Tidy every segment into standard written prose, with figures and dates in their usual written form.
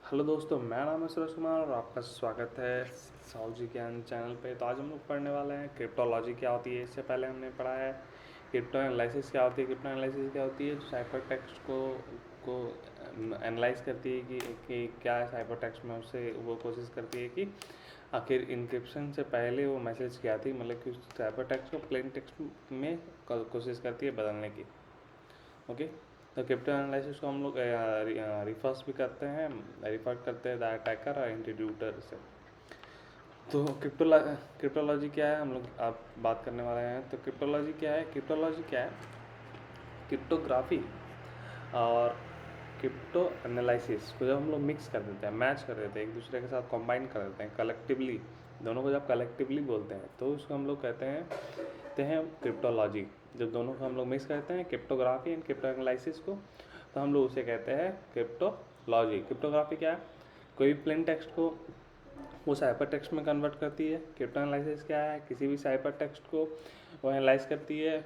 Hello दोस्तों, मेरा नाम है सुरेश कुमार और आपका स्वागत है साहू जी ज्ञान चैनल पे। तो आज हम लोग पढ़ने वाले हैं क्रिप्टोलॉजी क्या होती है। इससे पहले हमने पढ़ा है क्रिप्टो एनालिसिस क्या होती है। क्रिप्टो एनालिसिस क्या होती है, जो साइफर टेक्स्ट को एनालाइज करती है कि क्या है साइफर टेक्स्ट में, उससे वो कोशिश करती है कि आखिर इंक्रिप्शन से पहले वो मैसेज क्या थी, मतलब कि उस साइफर टेक्स्ट को प्लेन टेक्स्ट में कोशिश करती है बदलने की। ओके, तो क्रिप्टो एनालिसिस को हम लोग रिफर्स भी करते हैं, रिफर करते हैं द अटैकर और इंट्रीड्यूटर से। तो क्रिप्टोलॉजी क्या है, हम लोग आप बात करने वाले हैं। तो क्रिप्टोलॉजी क्या है, क्रिप्टोग्राफी और क्रिप्टो एनालिसिस को जब हम लोग मिक्स कर देते हैं, मैच कर देते हैं, एक दूसरे के साथ कंबाइन कर देते हैं कलेक्टिवली, दोनों को जब कलेक्टिवली बोलते हैं तो उसको हम लोग कहते हैं क्रिप्टोलॉजी। जब दोनों को हम लोग मिक्स करते हैं, क्रिप्टोग्राफी एंड क्रिप्टो एनालिसिस को, तो हम लोग उसे कहते हैं क्रिप्टोलॉजी। क्रिप्टोग्राफी क्या है, कोई भी प्लेन टेक्स्ट को वो साइपर टेक्स्ट में कन्वर्ट करती है। क्रिप्टो एनालिसिस क्या है, किसी भी साइपर टेक्स्ट को वो एनालाइज करती है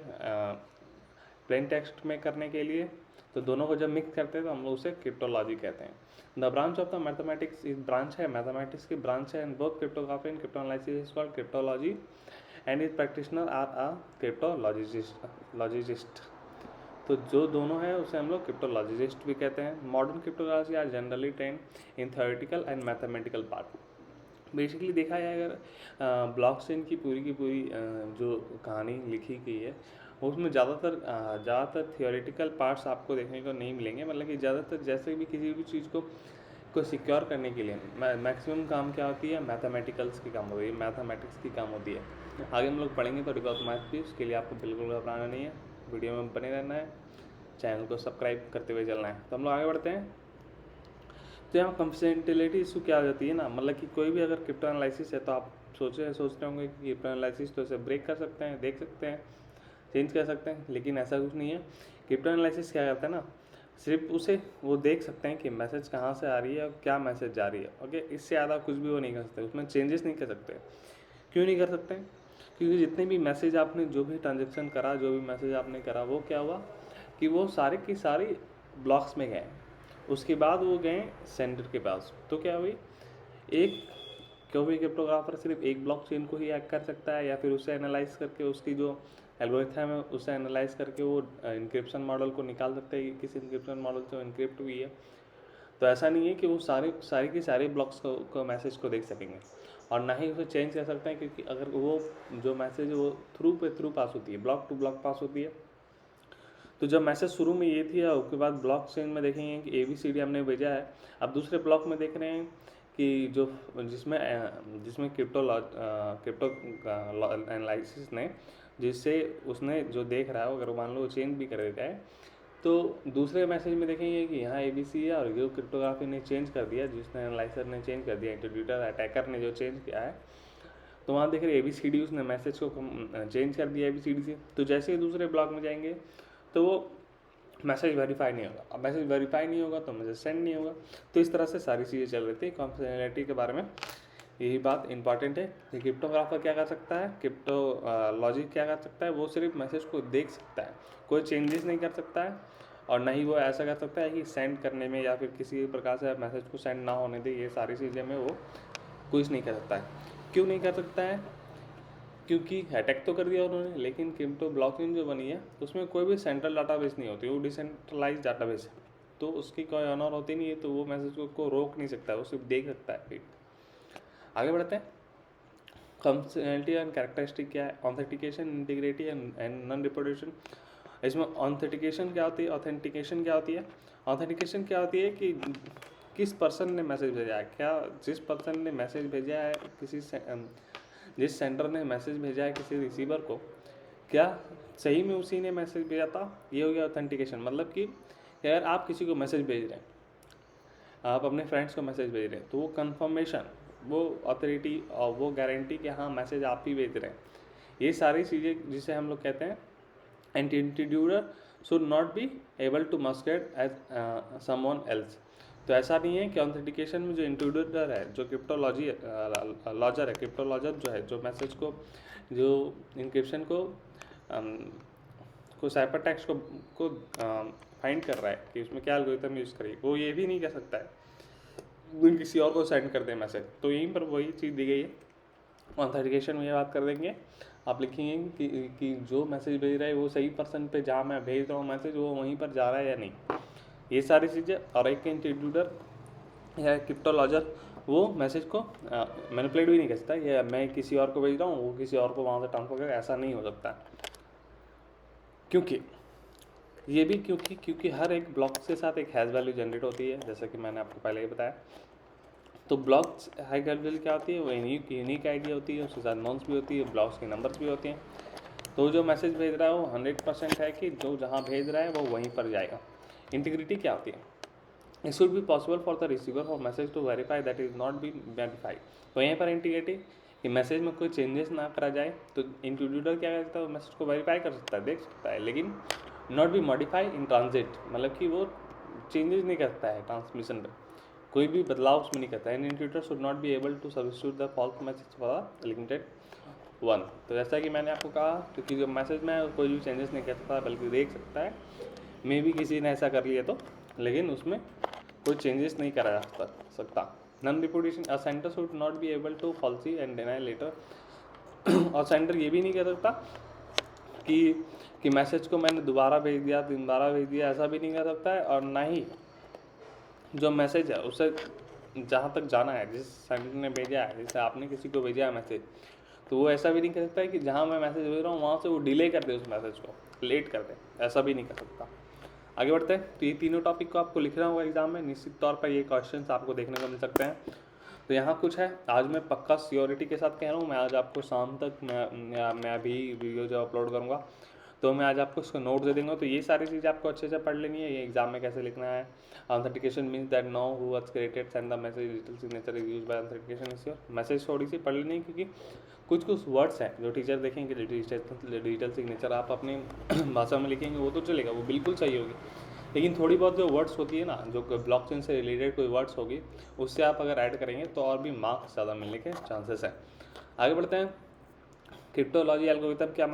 प्लेन टेक्स्ट में करने के लिए। तो दोनों को जब मिक्स करते हैं तो हम लोग उसे क्रिप्टोलॉजी कहते हैं। The branch of the mathematics, इस ब्रांच है मैथमेटिक्स की ब्रांच है, and both cryptography and crypto analysis is called cryptology and is practitioner are a cryptologist. तो जो दोनों है उसे हम लोग क्रिप्टोलॉजिस्ट भी कहते हैं। Modern cryptology are generally trained in theoretical and mathematical part. Basically देखा जाए अगर ब्लॉकचेन की पूरी जो कहानी लिखी गई है उसमें ज़्यादातर थियोरेटिकल पार्ट्स आपको देखने को नहीं मिलेंगे। मतलब कि ज़्यादातर जैसे भी किसी भी चीज़ को सिक्योर करने के लिए मैक्सिमम काम क्या होती है, मैथमेटिकल्स की काम होती है, मैथमेटिक्स की काम होती है। आगे हम लोग पढ़ेंगे थोड़ी बहुत मैथ भी, उसके लिए आपको बिल्कुल घबराना नहीं है, वीडियो में बने रहना है, चैनल को सब्सक्राइब करते हुए चलना है। तो हम लोग आगे बढ़ते हैं। तो यहाँ कंफिडेंटिलिटी इशू क्या आ जाती है ना, मतलब कि कोई भी अगर क्रिप्टो एनालिसिस है तो आप सोच रहे होंगे कि क्रिप्टो एनालिसिस तो इसे ब्रेक कर सकते हैं, देख सकते हैं, चेंज कर सकते हैं, लेकिन ऐसा कुछ नहीं है। क्रिप्टो एनालिसिस क्या करता है ना, सिर्फ उसे वो देख सकते हैं कि मैसेज कहाँ से आ रही है और क्या मैसेज जा रही है। ओके, इससे ज़्यादा कुछ भी वो नहीं कर सकते, उसमें चेंजेस नहीं कर सकते। क्यों नहीं कर सकते, क्योंकि जितने भी मैसेज आपने, जो भी ट्रांजेक्शन करा, जो भी मैसेज आपने करा, वो क्या हुआ कि वो सारे की सारी ब्लॉक्स में गए। उसके बाद वो गए सेंडर के पास। तो क्या हुई, एक कोई भी क्रिप्टोग्राफर सिर्फ एक ब्लॉकचेन को ही हैक कर सकता है, या फिर उसे एनालाइज करके उसकी जो एल्गोरिथम है उसे एनालाइज करके वो इनक्रिप्शन मॉडल को निकाल सकता है कि किस इनक्रिप्शन मॉडल से इनक्रिप्ट हुई है। तो ऐसा नहीं है कि वो सारी की सारी ब्लॉक्स को मैसेज को देख सकेंगे, और ना ही उसे चेंज कर सकते हैं, क्योंकि अगर वो जो मैसेज है वो थ्रू पास होती है, ब्लॉक टू ब्लॉक पास होती है। तो जब मैसेज शुरू में ये थी, उसके बाद ब्लॉक चेन में देखेंगे कि ABCD हमने भेजा है। अब दूसरे ब्लॉक में देख रहे हैं कि जो जिसमें क्रिप्टो एनालिसिस ने, जिससे उसने जो देख रहा है, अगर मान लो चेंज भी कर देता है, तो दूसरे मैसेज में देखेंगे कि यहाँ ABC है, और जो क्रिप्टोग्राफी ने चेंज कर दिया, जिसने एनालाइजर ने चेंज कर दिया, इंट्रीड्यूटर अटैकर ने जो चेंज किया है, तो वहाँ देख रहे ABCD, उसने मैसेज को चेंज कर दिया ABCD से। तो जैसे ही दूसरे ब्लॉक में जाएंगे तो वो मैसेज वेरीफाई नहीं होगा। अब मैसेज वेरीफाई नहीं होगा तो मैसेज सेंड नहीं होगा। तो इस तरह से सारी चीज़ें चल रही थी। कॉन्फिडेंशियलिटी के बारे में यही बात इंपॉर्टेंट है कि क्रिप्टोग्राफर क्या कर सकता है, क्रिप्टो लॉजिक क्या कर सकता है, वो सिर्फ मैसेज को देख सकता है, कोई चेंजेस नहीं कर सकता है, और ना ही वो ऐसा कर सकता है कि सेंड करने में या फिर किसी प्रकार से मैसेज को सेंड ना होने दे, ये सारी चीज़ें में वो कुछ नहीं कर सकता है। क्यों नहीं कर सकता है, क्योंकि अटैक तो कर दिया उन्होंने, लेकिन क्रिप्टो ब्लॉकचेन जो बनी है उसमें कोई भी सेंट्रल डाटाबेस नहीं होती, वो डिसेंट्रलाइज डाटाबेस है। तो उसकी कोई ऑनर होती नहीं है, तो वो मैसेज को रोक नहीं सकता है, वो सिर्फ देख सकता है। फिर आगे बढ़ते हैं। फंक्शनैलिटी एंड कैरेक्टरिस्टिक क्या है, ऑथेंटिकेशन, इंटीग्रिटी एंड नॉन रिप्रोड्यूशन। इसमें ऑथेंटिकेशन क्या होती है, ऑथेंटिकेशन क्या होती है, ऑथेंटिकेशन क्या होती है कि किस पर्सन ने मैसेज भेजा है, क्या जिस पर्सन ने मैसेज भेजा है जिस सेंडर ने मैसेज भेजा है किसी रिसीवर को, क्या सही में उसी ने मैसेज भेजा था। ये हो गया ऑथेंटिकेशन। मतलब कि अगर आप किसी को मैसेज भेज रहे हैं, आप अपने फ्रेंड्स को मैसेज भेज रहे हैं, तो वो कंफर्मेशन, वो अथॉरिटी और वो गारंटी कि हाँ मैसेज आप ही भेज रहे हैं, ये सारी चीज़ें जिसे हम लोग कहते हैं intruder should not be able to masquerade as someone else. तो ऐसा नहीं है कि ऑथेंटिकेशन में जो इंट्रीड्यूसर है, जो लॉजर है, क्रिप्टोलॉजर जो है, जो मैसेज को, जो इंक्रिप्शन को साइपर टेक्स्ट को फाइंड कर रहा है कि उसमें क्या एल्गोरिथम यूज़ करेगी, वो ये भी नहीं कर सकता है किसी और को सेंड कर दें मैसेज। तो यहीं पर वही चीज़ दी गई है। ऑथेंटिकेशन में ये बात कर देंगे, आप लिखेंगे कि जो मैसेज भेज रहा है वो सही पर्सन पे जहाँ मैं भेज रहा हूँ मैसेज वो वहीं पर जा रहा है या नहीं, ये सारी चीज़ें। और एक इंट्रीड्यूटर या क्रिप्टोलॉजर वो मैसेज को मैनिपुलेट भी नहीं कर सकता, या मैं किसी और को भेज रहा हूँ वो किसी और को वहाँ से ट्रांसफर कर, ऐसा नहीं हो सकता। क्योंकि ये भी क्योंकि हर एक ब्लॉक के साथ एक हैज़ वैल्यू जनरेट होती है, जैसा कि मैंने आपको पहले ही बताया। तो ब्लॉक्स हाई वैल्यू क्या होती है, वो यूनिक आईडी होती है, उसके साथ नॉन्स भी होती है, ब्लॉक्स की नंबर्स भी होती हैं। तो जो मैसेज भेज रहा है वो 100% है कि जो जहाँ भेज रहा है वो वहीं पर जाएगा। इंटीग्रिटी क्या होती है, it should be possible for the receiver for message to verify that is not be verified. तो यहीं पर इंटीग्रिटी कि मैसेज में कोई चेंजेस ना करा जाए। तो इंट्रीड्यूटर क्या करता है, वो मैसेज को वेरीफाई कर सकता है, देख सकता है, लेकिन not be modify in transit, मतलब कि वो चेंजेस नहीं करता है ट्रांसमिशन में, कोई भी बदलाव उसमें नहीं करता है। An intruder should not be able to substitute the false message for legitimate one. तो जैसा कि मैंने आपको कहा, क्योंकि जो मैसेज में कोई भी चेंजेस नहीं कर सकता बल्कि देख सकता है, मे भी किसी ने ऐसा कर लिया तो, लेकिन उसमें कोई चेंजेस नहीं करा जा सकता। Non repudiation, a sender should not be able to falsely and deny letter. और सेंडर ये भी नहीं कर सकता कि मैसेज को मैंने दोबारा भेज दिया, ऐसा भी नहीं कर सकता है। और ना ही जो मैसेज है उसे जहाँ तक जाना है, जिस सेंडर ने भेजा है, जैसे आपने किसी को भेजा है मैसेज, तो वो ऐसा भी नहीं कर सकता है कि जहाँ मैं मैसेज भेज रहा हूँ वहाँ से वो डिले कर दे, उस मैसेज को लेट कर दे, ऐसा भी नहीं कर सकता। आगे बढ़ते हैं। तो ये तीनों टॉपिक को आपको लिखना होगा एग्जाम में, निश्चित तौर पर ये क्वेश्चंस आपको देखने को मिल सकते हैं। तो यहाँ कुछ है, आज मैं पक्का सियोरिटी के साथ कह रहा हूँ, मैं आज आपको शाम तक मैं अभी वीडियो जो अपलोड करूँगा तो मैं आज आपको उसको नोट दे दूँगा। तो ये सारी चीज़ें आपको अच्छे से पढ़ लेनी है, ये एग्जाम में कैसे लिखना है। Authentication means that know who was created send the message, digital signature is used by authentication is your. Message थोड़ी सी पढ़ लेनी है, क्योंकि कुछ वर्ड्स हैं जो टीचर देखेंगे, डिजिटल सिग्नेचर आप अपनी भाषा में लिखेंगे वो तो चलेगा, वो बिल्कुल सही होगी, लेकिन थोड़ी बहुत जो वर्ड्स होती है ना, जो ब्लॉकचेन से रिलेटेड कोई वर्ड्स होगी, उससे आप अगर ऐड करेंगे तो और भी मार्क्स ज़्यादा मिलने के चांसेस हैं। आगे बढ़ते हैं। क्रिप्टोलॉजी एल्गोरिथम क्या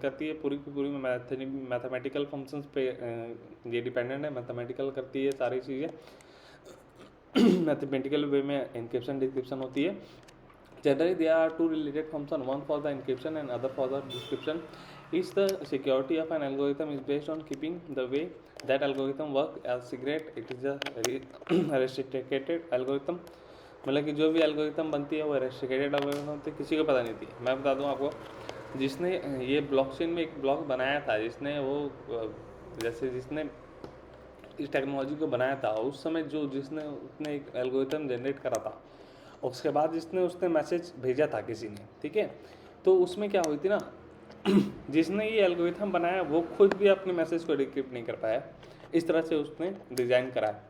करती है, पूरी की पूरी मैथमेटिकल फंक्शंस पे ये डिपेंडेंट है, मैथमेटिकल करती है सारी चीज़ें। मैथमेटिकल वे में एन्क्रिप्शन डिस्क्रिप्शन होती है। Generally, there are two related functions, one for the encryption and other for the decryption. Each the security of an algorithm is based on keeping the way that algorithm works as secret. It is a restricted algorithm. मतलब कि जो भी algorithm बनती है वो restricted algorithm होती है, किसी को पता नहीं थी। मैं बता दूं आपको, जिसने ये ब्लॉकचेन में एक ब्लॉक बनाया था, जिसने इस टेक्नोलॉजी को बनाया था, उस समय जिसने उसने एक एल्गोरिथम जनरेट करा था, उसके बाद उसने मैसेज भेजा था किसी ने, ठीक है। तो उसमें क्या हुई थी ना, जिसने ये एल्गोरिथम बनाया वो खुद भी अपने मैसेज को डिक्रिप्ट नहीं कर पाया, इस तरह से उसने डिज़ाइन कराया।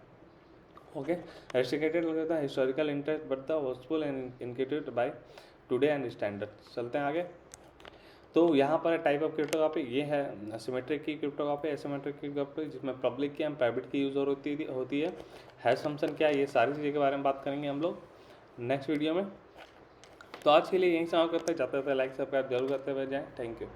Okay, restricted algorithm historical interest but the virtual and encrypted by today and standard. चलते हैं आगे। तो यहाँ पर टाइप ऑफ क्रिप्टोग्राफी ये है, सिमेट्रिक की क्रिप्टोग्राफी, एसिमेट्रिक क्रिप्टोग्राफी, जिसमें पब्लिक की एंड प्राइवेट की यूज़ होती है। हैश फंक्शन क्या है, ये सारी चीज़ों के बारे में बात करेंगे हम लोग नेक्स्ट वीडियो में। तो आज के लिए यहीं समाप्त करते हैं, जाते लाइक सब्सक्राइब जरूर करते हुए जाएँ। Thank you.